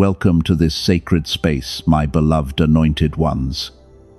Welcome to this sacred space, my beloved anointed ones.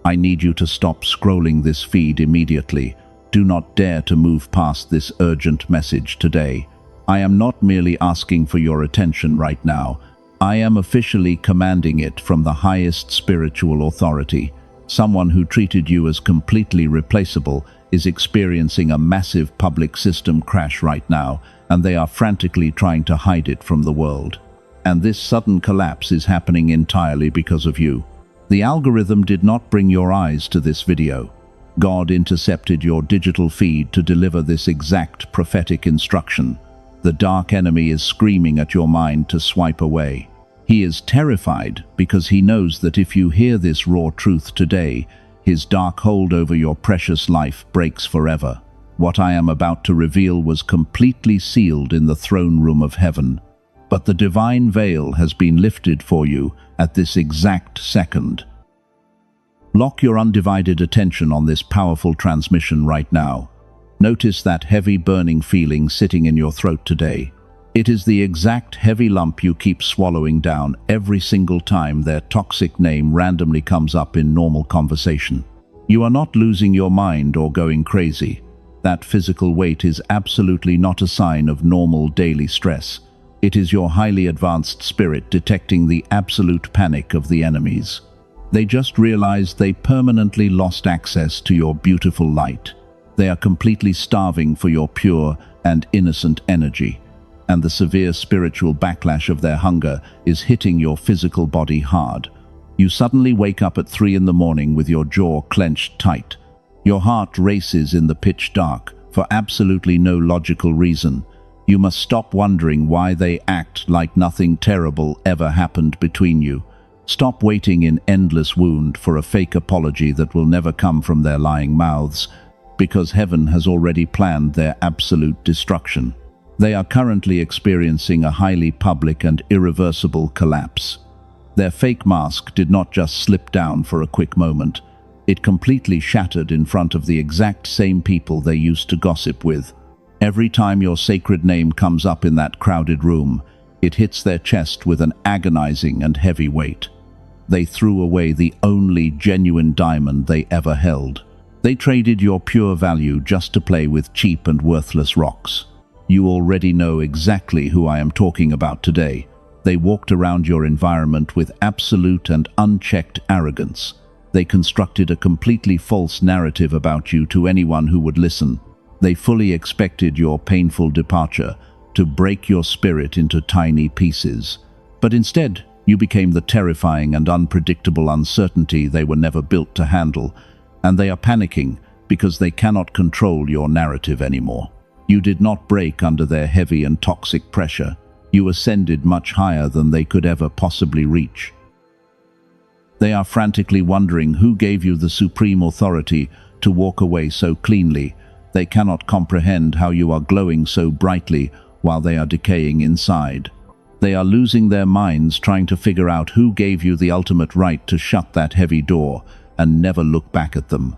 I need you to stop scrolling this feed immediately. Do not dare to move past this urgent message today. I am not merely asking for your attention right now. I am officially commanding it from the highest spiritual authority. Someone who treated you as completely replaceable is experiencing a massive public system crash right now, and they are frantically trying to hide it from the world. And this sudden collapse is happening entirely because of you. The algorithm did not bring your eyes to this video. God intercepted your digital feed to deliver this exact prophetic instruction. The dark enemy is screaming at your mind to swipe away. He is terrified because he knows that if you hear this raw truth today, his dark hold over your precious life breaks forever. What I am about to reveal was completely sealed in the throne room of heaven. But the divine veil has been lifted for you at this exact second. Lock your undivided attention on this powerful transmission right now. Notice that heavy burning feeling sitting in your throat today. It is the exact heavy lump you keep swallowing down every single time their toxic name randomly comes up in normal conversation. You are not losing your mind or going crazy. That physical weight is absolutely not a sign of normal daily stress. It is your highly advanced spirit detecting the absolute panic of the enemies. They just realized they permanently lost access to your beautiful light. They are completely starving for your pure and innocent energy. And the severe spiritual backlash of their hunger is hitting your physical body hard. You suddenly wake up at 3 in the morning with your jaw clenched tight. Your heart races in the pitch dark for absolutely no logical reason. You must stop wondering why they act like nothing terrible ever happened between you. Stop waiting in endless wound for a fake apology that will never come from their lying mouths, because heaven has already planned their absolute destruction. They are currently experiencing a highly public and irreversible collapse. Their fake mask did not just slip down for a quick moment. It completely shattered in front of the exact same people they used to gossip with. Every time your sacred name comes up in that crowded room, it hits their chest with an agonizing and heavy weight. They threw away the only genuine diamond they ever held. They traded your pure value just to play with cheap and worthless rocks. You already know exactly who I am talking about today. They walked around your environment with absolute and unchecked arrogance. They constructed a completely false narrative about you to anyone who would listen. They fully expected your painful departure to break your spirit into tiny pieces. But instead, you became the terrifying and unpredictable uncertainty they were never built to handle, and they are panicking because they cannot control your narrative anymore. You did not break under their heavy and toxic pressure. You ascended much higher than they could ever possibly reach. They are frantically wondering who gave you the supreme authority to walk away so cleanly. They cannot comprehend how you are glowing so brightly while they are decaying inside. They are losing their minds trying to figure out who gave you the ultimate right to shut that heavy door and never look back at them.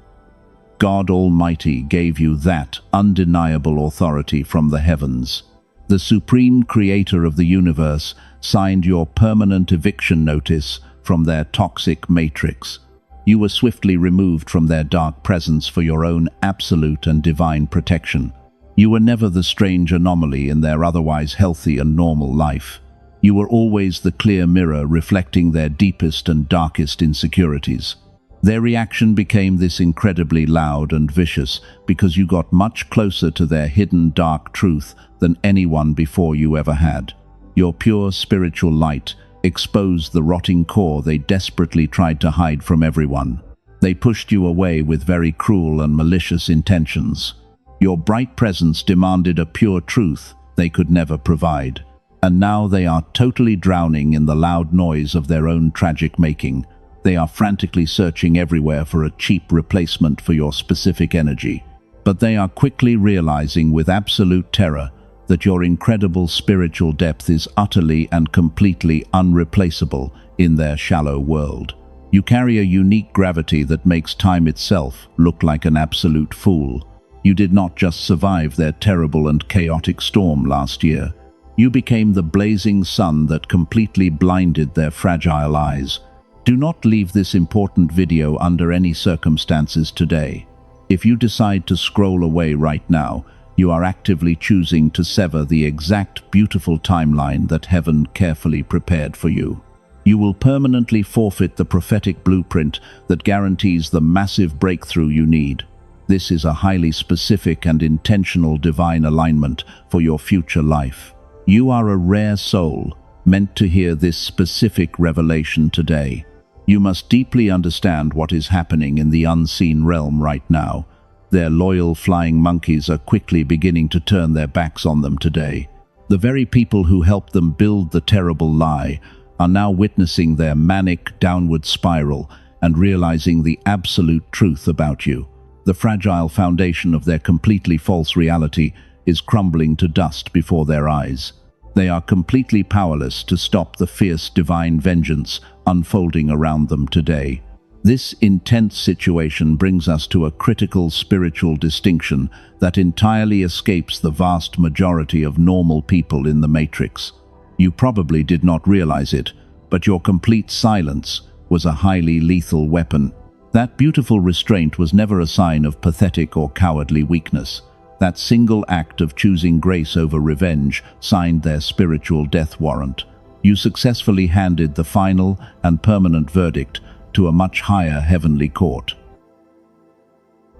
God Almighty gave you that undeniable authority from the heavens. The supreme creator of the universe signed your permanent eviction notice from their toxic matrix. You were swiftly removed from their dark presence for your own absolute and divine protection. You were never the strange anomaly in their otherwise healthy and normal life. You were always the clear mirror reflecting their deepest and darkest insecurities. Their reaction became this incredibly loud and vicious because you got much closer to their hidden dark truth than anyone before you ever had. Your pure spiritual light exposed the rotting core they desperately tried to hide from everyone. They pushed you away with very cruel and malicious intentions. Your bright presence demanded a pure truth they could never provide. And now they are totally drowning in the loud noise of their own tragic making. They are frantically searching everywhere for a cheap replacement for your specific energy. But they are quickly realizing with absolute terror that your incredible spiritual depth is utterly and completely unreplaceable in their shallow world. You carry a unique gravity that makes time itself look like an absolute fool. You did not just survive their terrible and chaotic storm last year. You became the blazing sun that completely blinded their fragile eyes. Do not leave this important video under any circumstances today. If you decide to scroll away right now, you are actively choosing to sever the exact beautiful timeline that heaven carefully prepared for you. You will permanently forfeit the prophetic blueprint that guarantees the massive breakthrough you need. This is a highly specific and intentional divine alignment for your future life. You are a rare soul, meant to hear this specific revelation today. You must deeply understand what is happening in the unseen realm right now. Their loyal flying monkeys are quickly beginning to turn their backs on them today. The very people who helped them build the terrible lie are now witnessing their manic downward spiral and realizing the absolute truth about you. The fragile foundation of their completely false reality is crumbling to dust before their eyes. They are completely powerless to stop the fierce divine vengeance unfolding around them today. This intense situation brings us to a critical spiritual distinction that entirely escapes the vast majority of normal people in the Matrix. You probably did not realize it, but your complete silence was a highly lethal weapon. That beautiful restraint was never a sign of pathetic or cowardly weakness. That single act of choosing grace over revenge signed their spiritual death warrant. You successfully handed the final and permanent verdict to a much higher heavenly court.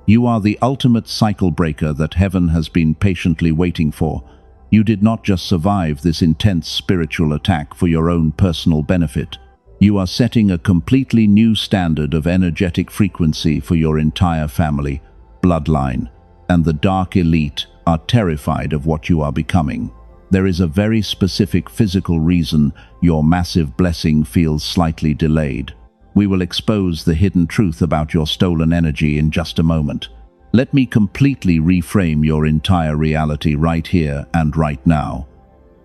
You are the ultimate cycle breaker that heaven has been patiently waiting for. You did not just survive this intense spiritual attack for your own personal benefit. You are setting a completely new standard of energetic frequency for your entire family, bloodline, and the dark elite are terrified of what you are becoming. There is a very specific physical reason your massive blessing feels slightly delayed. We will expose the hidden truth about your stolen energy in just a moment. Let me completely reframe your entire reality right here and right now.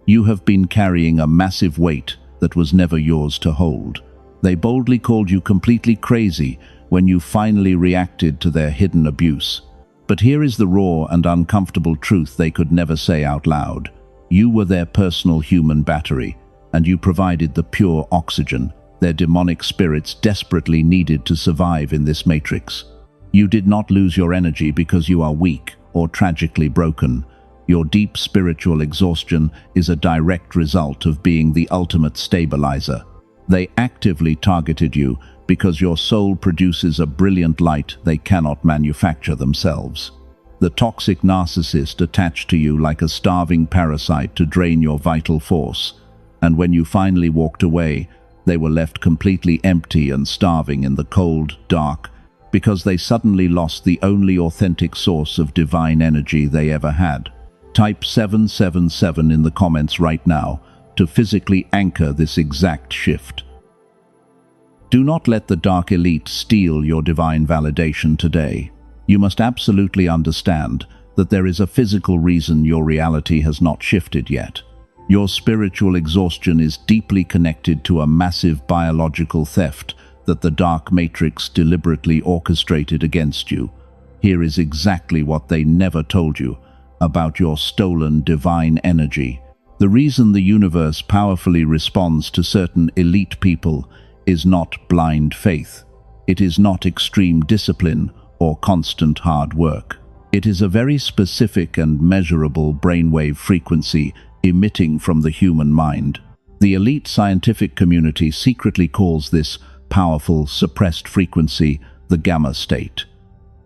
You have been carrying a massive weight that was never yours to hold. They boldly called you completely crazy when you finally reacted to their hidden abuse. But here is the raw and uncomfortable truth they could never say out loud. You were their personal human battery, and you provided the pure oxygen their demonic spirits desperately needed to survive in this matrix. You did not lose your energy because you are weak or tragically broken. Your deep spiritual exhaustion is a direct result of being the ultimate stabilizer. They actively targeted you because your soul produces a brilliant light they cannot manufacture themselves. The toxic narcissist attached to you like a starving parasite to drain your vital force, and when you finally walked away, they were left completely empty and starving in the cold, dark, because they suddenly lost the only authentic source of divine energy they ever had. Type 777 in the comments right now to physically anchor this exact shift. Do not let the dark elite steal your divine validation today. You must absolutely understand that there is a physical reason your reality has not shifted yet. Your spiritual exhaustion is deeply connected to a massive biological theft that the dark matrix deliberately orchestrated against you. Here is exactly what they never told you about your stolen divine energy. The reason the universe powerfully responds to certain elite people is not blind faith. It is not extreme discipline or constant hard work. It is a very specific and measurable brainwave frequency emitting from the human mind. The elite scientific community secretly calls this powerful, suppressed frequency the gamma state.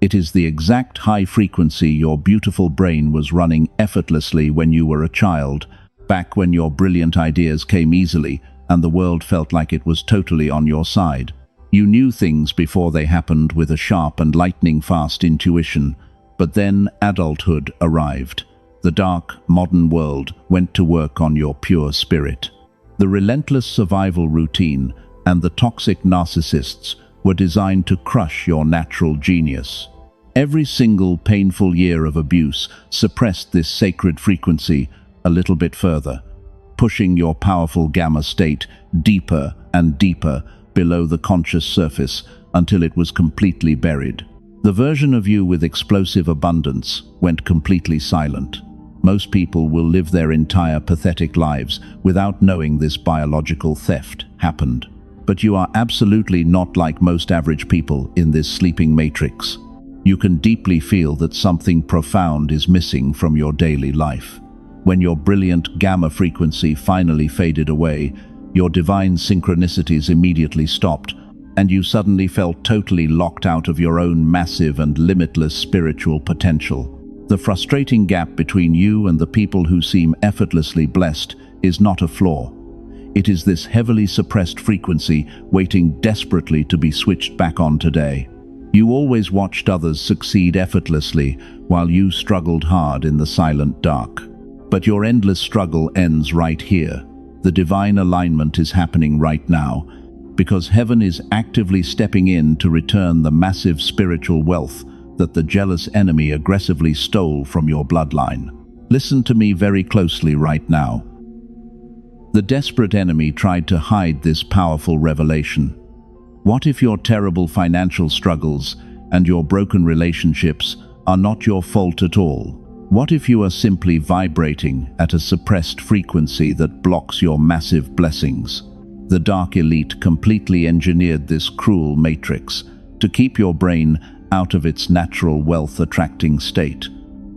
It is the exact high frequency your beautiful brain was running effortlessly when you were a child, back when your brilliant ideas came easily and the world felt like it was totally on your side. You knew things before they happened with a sharp and lightning-fast intuition, but then adulthood arrived. The dark, modern world went to work on your pure spirit. The relentless survival routine and the toxic narcissists were designed to crush your natural genius. Every single painful year of abuse suppressed this sacred frequency a little bit further, pushing your powerful gamma state deeper and deeper below the conscious surface until it was completely buried. The version of you with explosive abundance went completely silent. Most people will live their entire pathetic lives without knowing this biological theft happened. But you are absolutely not like most average people in this sleeping matrix. You can deeply feel that something profound is missing from your daily life. When your brilliant gamma frequency finally faded away, your divine synchronicities immediately stopped, and you suddenly felt totally locked out of your own massive and limitless spiritual potential. The frustrating gap between you and the people who seem effortlessly blessed is not a flaw. It is this heavily suppressed frequency waiting desperately to be switched back on today. You always watched others succeed effortlessly while you struggled hard in the silent dark. But your endless struggle ends right here. The divine alignment is happening right now, because heaven is actively stepping in to return the massive spiritual wealth that the jealous enemy aggressively stole from your bloodline. Listen to me very closely right now. The desperate enemy tried to hide this powerful revelation. What if your terrible financial struggles and your broken relationships are not your fault at all? What if you are simply vibrating at a suppressed frequency that blocks your massive blessings? The dark elite completely engineered this cruel matrix to keep your brain out of its natural wealth-attracting state,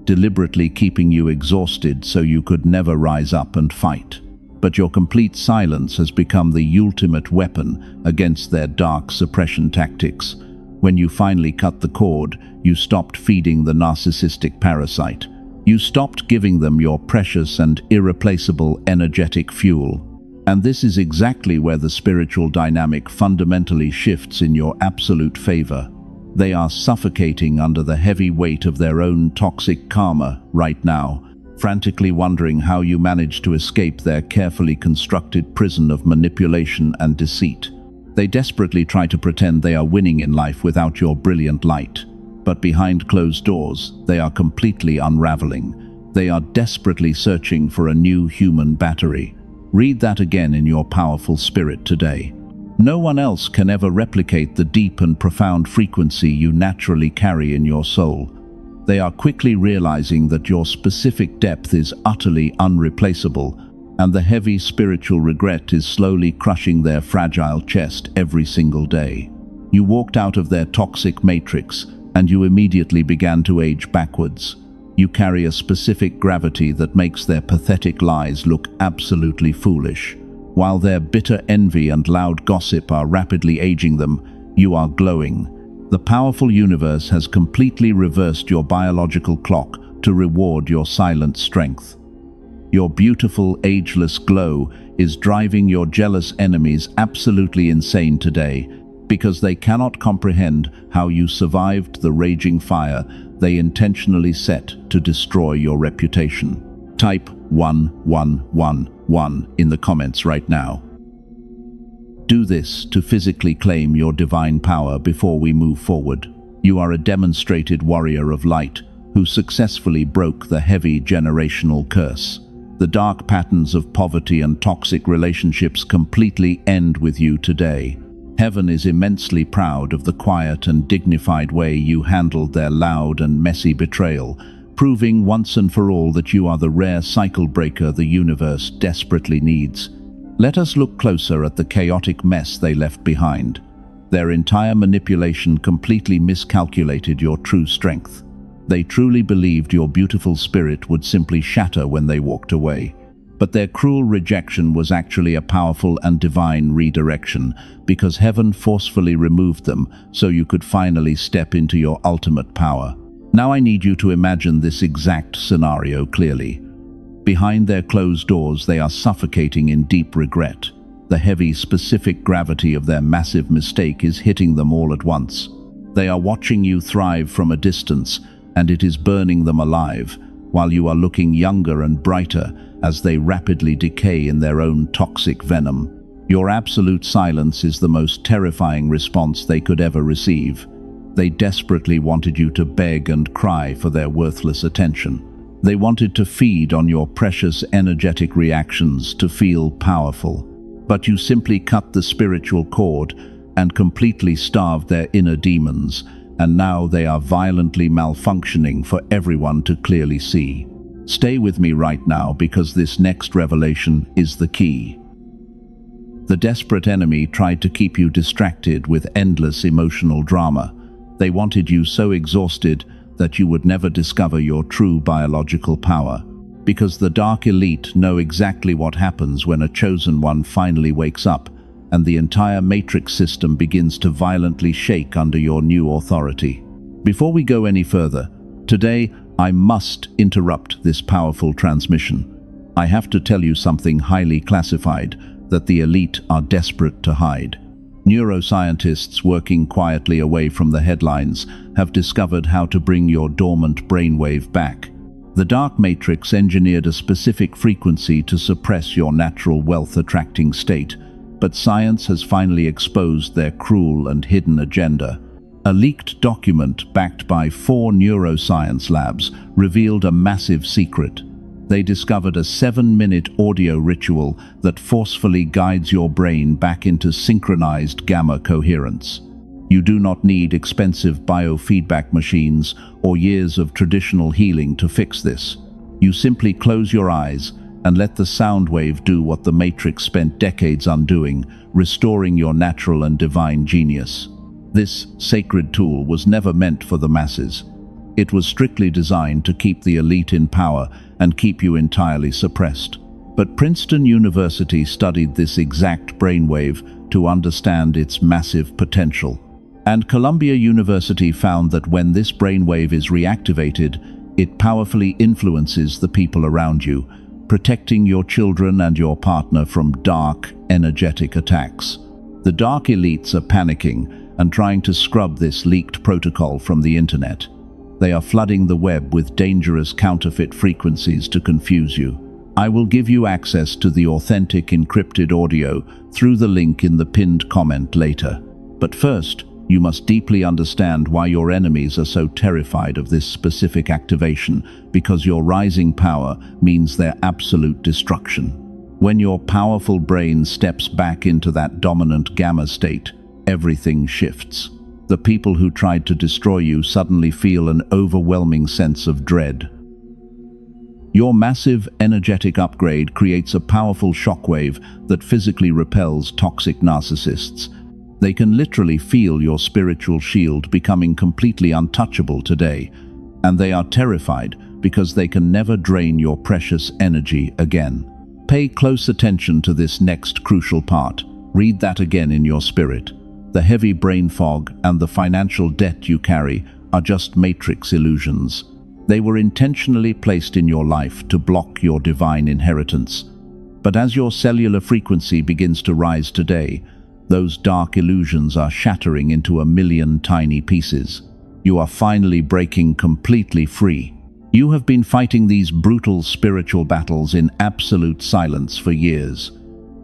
deliberately keeping you exhausted so you could never rise up and fight. But your complete silence has become the ultimate weapon against their dark suppression tactics. When you finally cut the cord, you stopped feeding the narcissistic parasite. You stopped giving them your precious and irreplaceable energetic fuel. And this is exactly where the spiritual dynamic fundamentally shifts in your absolute favor. They are suffocating under the heavy weight of their own toxic karma right now, frantically wondering how you manage to escape their carefully constructed prison of manipulation and deceit. They desperately try to pretend they are winning in life without your brilliant light. But behind closed doors, they are completely unraveling. They are desperately searching for a new human battery. Read that again in your powerful spirit today. No one else can ever replicate the deep and profound frequency you naturally carry in your soul. They are quickly realizing that your specific depth is utterly unreplaceable, and the heavy spiritual regret is slowly crushing their fragile chest every single day. You walked out of their toxic matrix, and you immediately began to age backwards. You carry a specific gravity that makes their pathetic lies look absolutely foolish. While their bitter envy and loud gossip are rapidly aging them, you are glowing. The powerful universe has completely reversed your biological clock to reward your silent strength. Your beautiful, ageless glow is driving your jealous enemies absolutely insane today, because they cannot comprehend how you survived the raging fire they intentionally set to destroy your reputation. Type 1111 in the comments right now. Do this to physically claim your divine power before we move forward. You are a demonstrated warrior of light who successfully broke the heavy generational curse. The dark patterns of poverty and toxic relationships completely end with you today. Heaven is immensely proud of the quiet and dignified way you handled their loud and messy betrayal, proving once and for all that you are the rare cycle breaker the universe desperately needs. Let us look closer at the chaotic mess they left behind. Their entire manipulation completely miscalculated your true strength. They truly believed your beautiful spirit would simply shatter when they walked away. But their cruel rejection was actually a powerful and divine redirection, because heaven forcefully removed them so you could finally step into your ultimate power. Now I need you to imagine this exact scenario clearly. Behind their closed doors, they are suffocating in deep regret. The heavy, specific gravity of their massive mistake is hitting them all at once. They are watching you thrive from a distance, and it is burning them alive, while you are looking younger and brighter as they rapidly decay in their own toxic venom. Your absolute silence is the most terrifying response they could ever receive. They desperately wanted you to beg and cry for their worthless attention. They wanted to feed on your precious energetic reactions to feel powerful. But you simply cut the spiritual cord and completely starved their inner demons, and now they are violently malfunctioning for everyone to clearly see. Stay with me right now because this next revelation is the key. The desperate enemy tried to keep you distracted with endless emotional drama. They wanted you so exhausted that you would never discover your true biological power. Because the dark elite know exactly what happens when a chosen one finally wakes up and the entire matrix system begins to violently shake under your new authority. Before we go any further, today I must interrupt this powerful transmission. I have to tell you something highly classified that the elite are desperate to hide. Neuroscientists working quietly away from the headlines have discovered how to bring your dormant brainwave back. The dark matrix engineered a specific frequency to suppress your natural wealth-attracting state, but science has finally exposed their cruel and hidden agenda. A leaked document backed by 4 neuroscience labs revealed a massive secret. They discovered a 7-minute audio ritual that forcefully guides your brain back into synchronized gamma coherence. You do not need expensive biofeedback machines or years of traditional healing to fix this. You simply close your eyes and let the sound wave do what the Matrix spent decades undoing, restoring your natural and divine genius. This sacred tool was never meant for the masses. It was strictly designed to keep the elite in power and keep you entirely suppressed. But Princeton University studied this exact brainwave to understand its massive potential. And Columbia University found that when this brainwave is reactivated, it powerfully influences the people around you, protecting your children and your partner from dark, energetic attacks. The dark elites are panicking and trying to scrub this leaked protocol from the internet. They are flooding the web with dangerous counterfeit frequencies to confuse you. I will give you access to the authentic encrypted audio through the link in the pinned comment later. But first, you must deeply understand why your enemies are so terrified of this specific activation, because your rising power means their absolute destruction. When your powerful brain steps back into that dominant gamma state, everything shifts. The people who tried to destroy you suddenly feel an overwhelming sense of dread. Your massive energetic upgrade creates a powerful shockwave that physically repels toxic narcissists. They can literally feel your spiritual shield becoming completely untouchable today, and they are terrified because they can never drain your precious energy again. Pay close attention to this next crucial part. Read that again in your spirit. The heavy brain fog and the financial debt you carry are just matrix illusions. They were intentionally placed in your life to block your divine inheritance. But as your cellular frequency begins to rise today, those dark illusions are shattering into 1,000,000 tiny pieces. You are finally breaking completely free. You have been fighting these brutal spiritual battles in absolute silence for years.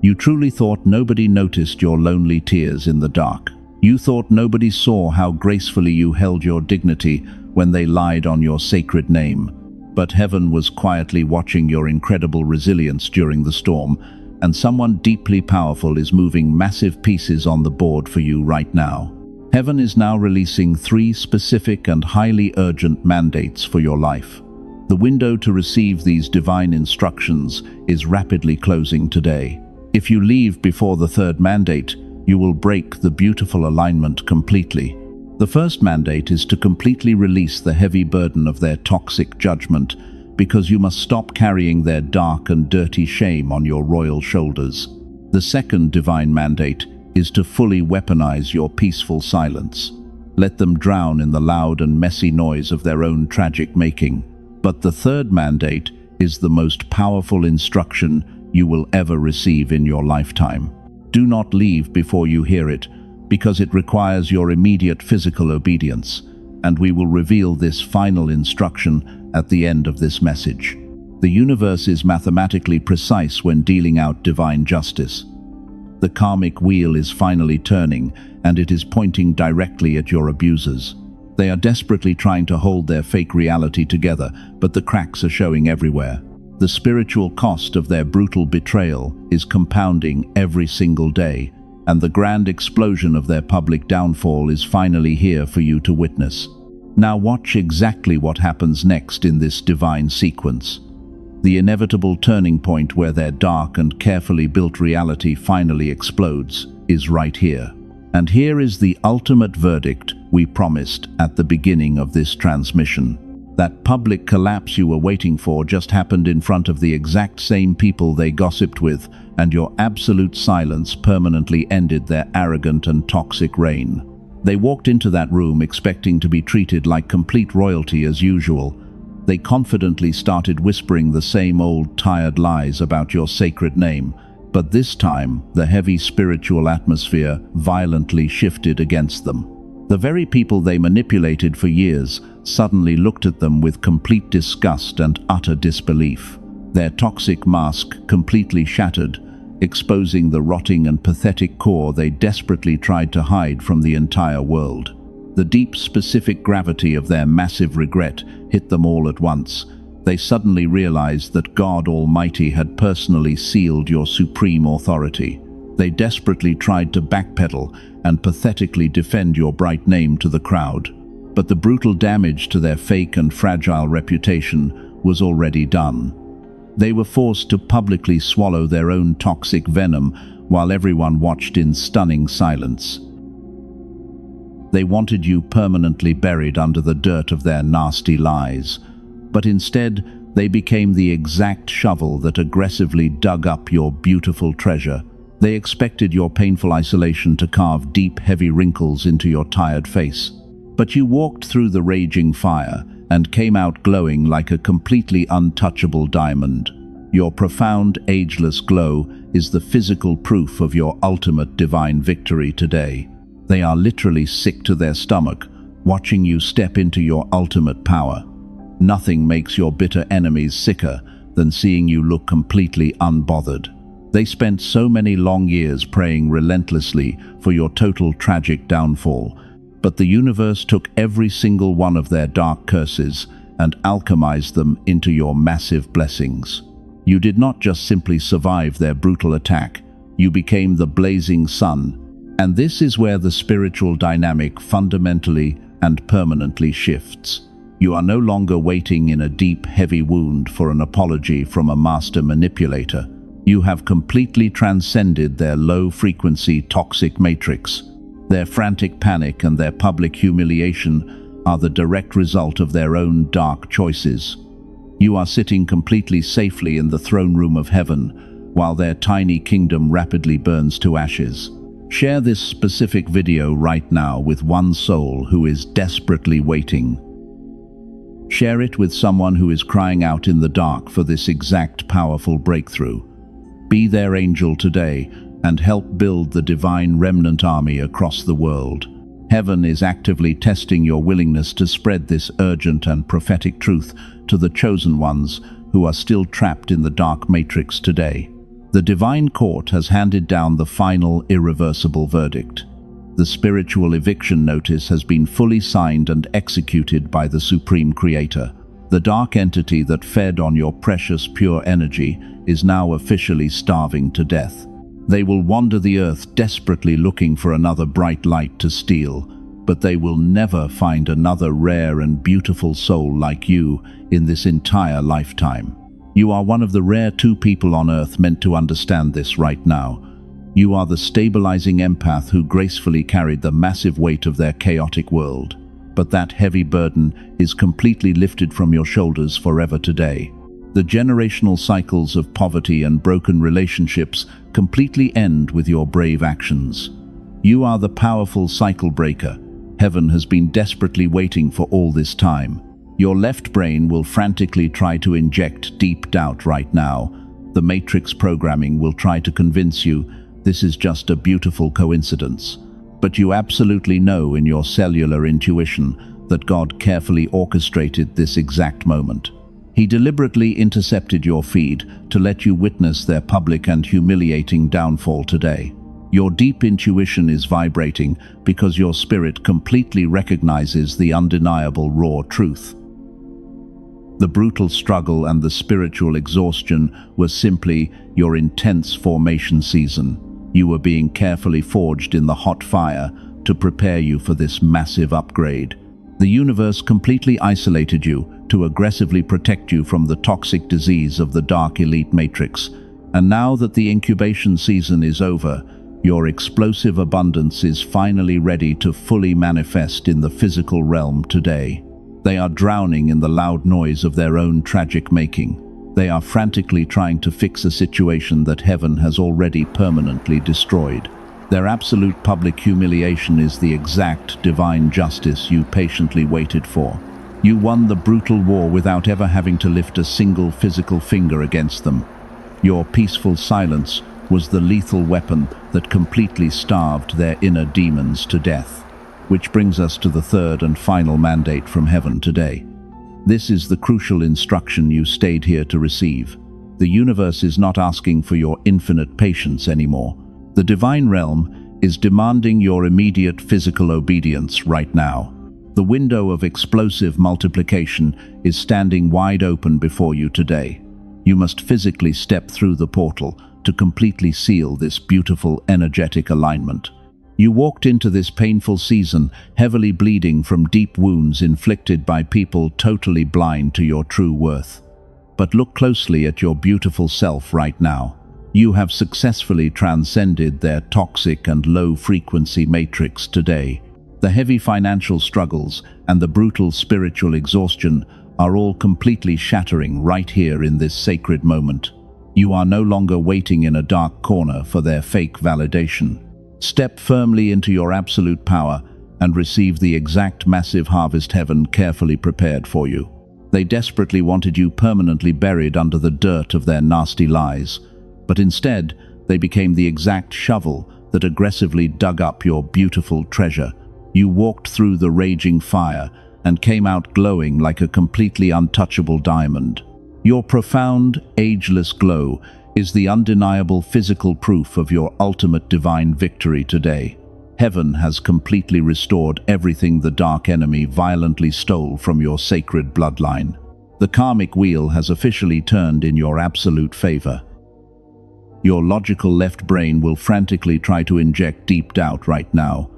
You truly thought nobody noticed your lonely tears in the dark. You thought nobody saw how gracefully you held your dignity when they lied on your sacred name. But heaven was quietly watching your incredible resilience during the storm, and someone deeply powerful is moving massive pieces on the board for you right now. Heaven is now releasing 3 specific and highly urgent mandates for your life. The window to receive these divine instructions is rapidly closing today. If you leave before the 3rd mandate, you will break the beautiful alignment completely. The first mandate is to completely release the heavy burden of their toxic judgment, because you must stop carrying their dark and dirty shame on your royal shoulders. The second divine mandate is to fully weaponize your peaceful silence. Let them drown in the loud and messy noise of their own tragic making. But the 3rd mandate is the most powerful instruction you will ever receive in your lifetime. Do not leave before you hear it, because it requires your immediate physical obedience, and we will reveal this final instruction at the end of this message. The universe is mathematically precise when dealing out divine justice. The karmic wheel is finally turning, and it is pointing directly at your abusers. They are desperately trying to hold their fake reality together, but the cracks are showing everywhere. The spiritual cost of their brutal betrayal is compounding every single day, and the grand explosion of their public downfall is finally here for you to witness. Now watch exactly what happens next in this divine sequence. The inevitable turning point where their dark and carefully built reality finally explodes is right here. And here is the ultimate verdict we promised at the beginning of this transmission. That public collapse you were waiting for just happened in front of the exact same people they gossiped with, and your absolute silence permanently ended their arrogant and toxic reign. They walked into that room expecting to be treated like complete royalty as usual. They confidently started whispering the same old tired lies about your sacred name, but this time the heavy spiritual atmosphere violently shifted against them. The very people they manipulated for years suddenly looked at them with complete disgust and utter disbelief. Their toxic mask completely shattered, exposing the rotting and pathetic core they desperately tried to hide from the entire world. The deep, specific gravity of their massive regret hit them all at once. They suddenly realized that God Almighty had personally sealed your supreme authority. They desperately tried to backpedal and pathetically defend your bright name to the crowd. But the brutal damage to their fake and fragile reputation was already done. They were forced to publicly swallow their own toxic venom while everyone watched in stunning silence. They wanted you permanently buried under the dirt of their nasty lies, but instead they became the exact shovel that aggressively dug up your beautiful treasure. They expected your painful isolation to carve deep, heavy wrinkles into your tired face. But you walked through the raging fire and came out glowing like a completely untouchable diamond. Your profound, ageless glow is the physical proof of your ultimate divine victory today. They are literally sick to their stomach, watching you step into your ultimate power. Nothing makes your bitter enemies sicker than seeing you look completely unbothered. They spent so many long years praying relentlessly for your total tragic downfall, but the universe took every single one of their dark curses and alchemized them into your massive blessings. You did not just simply survive their brutal attack, you became the blazing sun. And this is where the spiritual dynamic fundamentally and permanently shifts. You are no longer waiting in a deep, heavy wound for an apology from a master manipulator. You have completely transcended their low-frequency toxic matrix. Their frantic panic and their public humiliation are the direct result of their own dark choices. You are sitting completely safely in the throne room of heaven, while their tiny kingdom rapidly burns to ashes. Share this specific video right now with one soul who is desperately waiting. Share it with someone who is crying out in the dark for this exact powerful breakthrough. Be their angel today and help build the divine remnant army across the world. Heaven is actively testing your willingness to spread this urgent and prophetic truth to the chosen ones who are still trapped in the dark matrix today. The divine court has handed down the final, irreversible verdict. The spiritual eviction notice has been fully signed and executed by the Supreme Creator. The dark entity that fed on your precious pure energy is now officially starving to death. They will wander the earth desperately looking for another bright light to steal, but they will never find another rare and beautiful soul like you in this entire lifetime. You are one of the rare 2 people on earth meant to understand this right now. You are the stabilizing empath who gracefully carried the massive weight of their chaotic world. But that heavy burden is completely lifted from your shoulders forever today. The generational cycles of poverty and broken relationships completely end with your brave actions. You are the powerful cycle breaker. Heaven has been desperately waiting for all this time. Your left brain will frantically try to inject deep doubt right now. The matrix programming will try to convince you this is just a beautiful coincidence. But you absolutely know in your cellular intuition that God carefully orchestrated this exact moment. He deliberately intercepted your feed to let you witness their public and humiliating downfall today. Your deep intuition is vibrating because your spirit completely recognizes the undeniable raw truth. The brutal struggle and the spiritual exhaustion were simply your intense formation season. You were being carefully forged in the hot fire to prepare you for this massive upgrade. The universe completely isolated you to aggressively protect you from the toxic disease of the dark elite matrix. And now that the incubation season is over, your explosive abundance is finally ready to fully manifest in the physical realm today. They are drowning in the loud noise of their own tragic making. They are frantically trying to fix a situation that heaven has already permanently destroyed. Their absolute public humiliation is the exact divine justice you patiently waited for. You won the brutal war without ever having to lift a single physical finger against them. Your peaceful silence was the lethal weapon that completely starved their inner demons to death. Which brings us to the third and final mandate from heaven today. This is the crucial instruction you stayed here to receive. The universe is not asking for your infinite patience anymore. The divine realm is demanding your immediate physical obedience right now. The window of explosive multiplication is standing wide open before you today. You must physically step through the portal to completely seal this beautiful energetic alignment. You walked into this painful season heavily bleeding from deep wounds inflicted by people totally blind to your true worth. But look closely at your beautiful self right now. You have successfully transcended their toxic and low-frequency matrix today. The heavy financial struggles and the brutal spiritual exhaustion are all completely shattering right here in this sacred moment. You are no longer waiting in a dark corner for their fake validation. Step firmly into your absolute power and receive the exact massive harvest heaven carefully prepared for you. They desperately wanted you permanently buried under the dirt of their nasty lies, but instead they became the exact shovel that aggressively dug up your beautiful treasure. You walked through the raging fire and came out glowing like a completely untouchable diamond. Your profound, ageless glow is the undeniable physical proof of your ultimate divine victory today. Heaven has completely restored everything the dark enemy violently stole from your sacred bloodline. The karmic wheel has officially turned in your absolute favor. Your logical left brain will frantically try to inject deep doubt right now.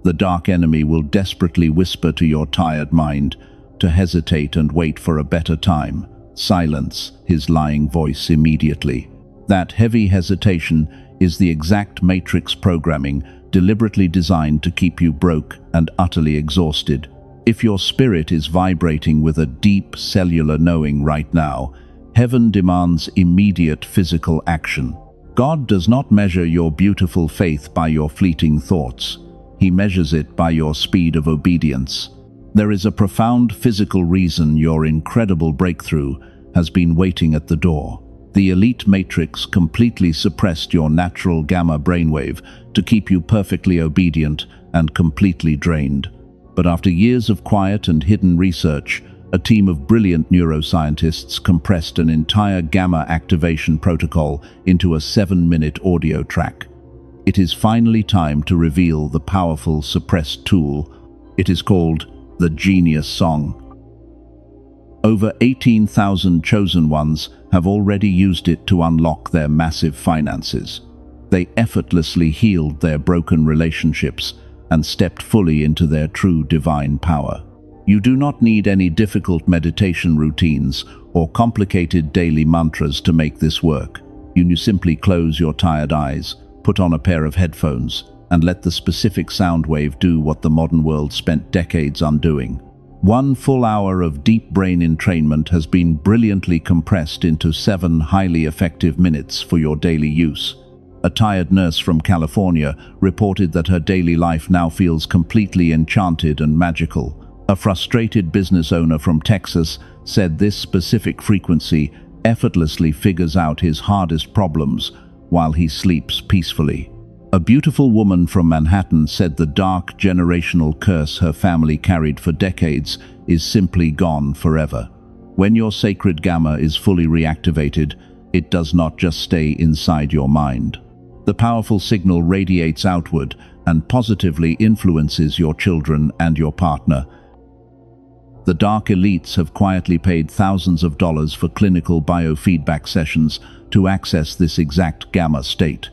The dark enemy will desperately whisper to your tired mind to hesitate and wait for a better time. Silence his lying voice immediately. That heavy hesitation is the exact matrix programming deliberately designed to keep you broke and utterly exhausted. If your spirit is vibrating with a deep cellular knowing right now, heaven demands immediate physical action. God does not measure your beautiful faith by your fleeting thoughts. He measures it by your speed of obedience. There is a profound physical reason your incredible breakthrough has been waiting at the door. The elite matrix completely suppressed your natural gamma brainwave to keep you perfectly obedient and completely drained. But after years of quiet and hidden research, a team of brilliant neuroscientists compressed an entire gamma activation protocol into a 7-minute audio track. It is finally time to reveal the powerful suppressed tool. It is called the Genius Song. Over 18,000 chosen ones have already used it to unlock their massive finances. They effortlessly healed their broken relationships and stepped fully into their true divine power. You do not need any difficult meditation routines or complicated daily mantras to make this work. You simply close your tired eyes, put on a pair of headphones, and let the specific sound wave do what the modern world spent decades undoing. 1 full hour of deep brain entrainment has been brilliantly compressed into 7 highly effective minutes for your daily use. A tired nurse from California reported that her daily life now feels completely enchanted and magical. A frustrated business owner from Texas said this specific frequency effortlessly figures out his hardest problems while he sleeps peacefully. A beautiful woman from Manhattan said the dark generational curse her family carried for decades is simply gone forever. When your sacred gamma is fully reactivated, it does not just stay inside your mind. The powerful signal radiates outward and positively influences your children and your partner. The dark elites have quietly paid thousands of dollars for clinical biofeedback sessions to access this exact gamma state.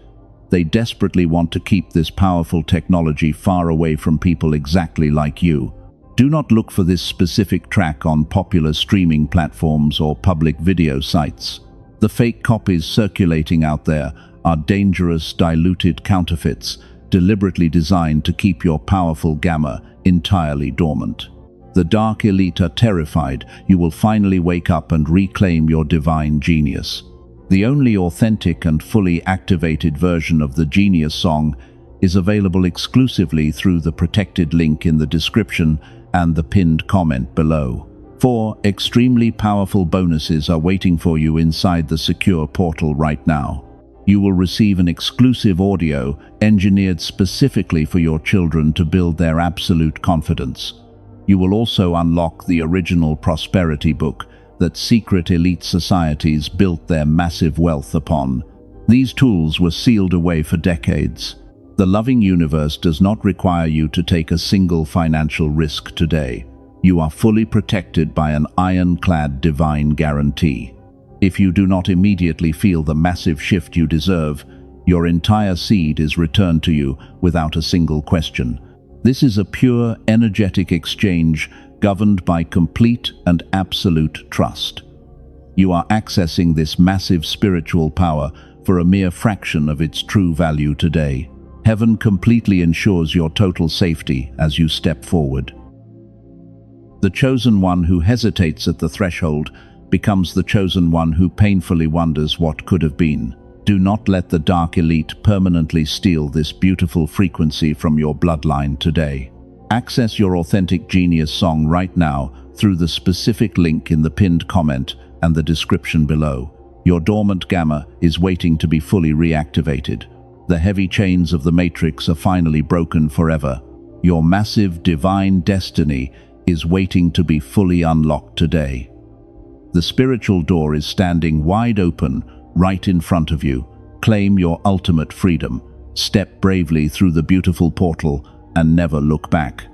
They desperately want to keep this powerful technology far away from people exactly like you. Do not look for this specific track on popular streaming platforms or public video sites. The fake copies circulating out there are dangerous, diluted counterfeits, deliberately designed to keep your powerful gamma entirely dormant. The dark elite are terrified you will finally wake up and reclaim your divine genius. The only authentic and fully activated version of the Genius song is available exclusively through the protected link in the description and the pinned comment below. 4 extremely powerful bonuses are waiting for you inside the secure portal right now. You will receive an exclusive audio engineered specifically for your children to build their absolute confidence. You will also unlock the original prosperity book that secret elite societies built their massive wealth upon. These tools were sealed away for decades. The loving universe does not require you to take a single financial risk today. You are fully protected by an ironclad divine guarantee. If you do not immediately feel the massive shift you deserve, your entire seed is returned to you without a single question. This is a pure, energetic exchange governed by complete and absolute trust. You are accessing this massive spiritual power for a mere fraction of its true value today. Heaven completely ensures your total safety as you step forward. The chosen one who hesitates at the threshold becomes the chosen one who painfully wonders what could have been. Do not let the dark elite permanently steal this beautiful frequency from your bloodline today. Access your authentic genius song right now through the specific link in the pinned comment and the description below. Your dormant gamma is waiting to be fully reactivated. The heavy chains of the matrix are finally broken forever. Your massive divine destiny is waiting to be fully unlocked today. The spiritual door is standing wide open right in front of you. Claim your ultimate freedom. Step bravely through the beautiful portal and never look back.